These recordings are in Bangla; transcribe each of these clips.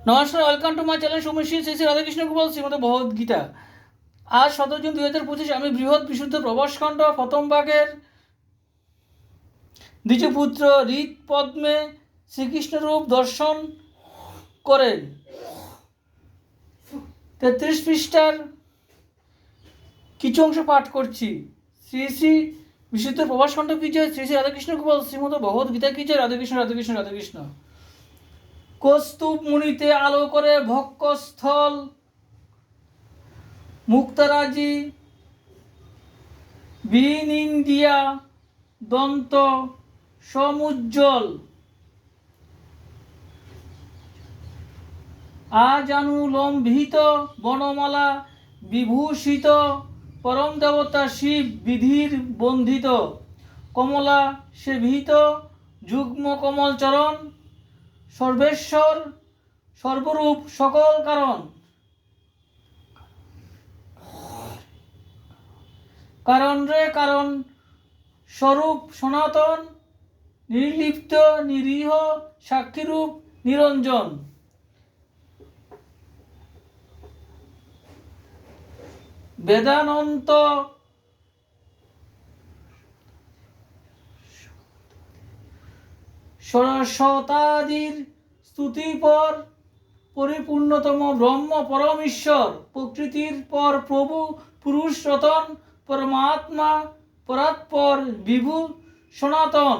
নমস্কার, welcome to my channel Soumya Shri Shri Radhakrishna Gopal Shrimad Bhagavad Gita. আজ 17 জুন 2025 আমি বৃহৎ বিশুদ্ধ প্রবাসখণ্ড প্রথম ভাগের দ্বিজপুত্র হৃদ পদ্মে শ্রীকৃষ্ণরূপ দর্শন করেন 33 পৃষ্ঠার কিছু অংশ পাঠ করছি। শ্রী শ্রী বিশুদ্ধ প্রবাসখণ্ড কি জয়, শ্রী শ্রী রাধাকৃষ্ণ গোপাল শ্রীমদ ভগবদ গীতা কি জয়। রাধাকৃষ্ণ রাধাকৃষ্ণ রাধাকৃষ্ণ। কৌস্তুভ মুনিতে আলো করে ভক্ষস্থল মুক্তারাজি বিনিন্দিয়া দন্ত সমুজ্জ্বল আজানুলম্বিত বনমালা বিভূষিত পরম দেবতা শিব বিধির বন্ধিত কমলা সেবিত যুগ্ম কমল চরণ সর্বেশ্বর সর্বরূপ সকল কারণ কারণ রে কারণ স্বরূপ সনাতন নির্লিপ্ত নিরীহ সাক্ষীরূপ নিরঞ্জন বেদানন্ত সরস্বতাদির স্তুতিপর পরিপূর্ণতম ব্রহ্ম পরমেশ্বর প্রকৃতির পর প্রভু পুরুষ রতন পরমাত্মা পরাৎপর বিভু সনাতন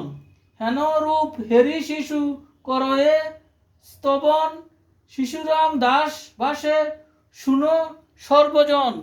হেন রূপ হেরি শিশু করয়ে স্তবন শিশুরাম দাস ভাসে শুনো সর্বজন।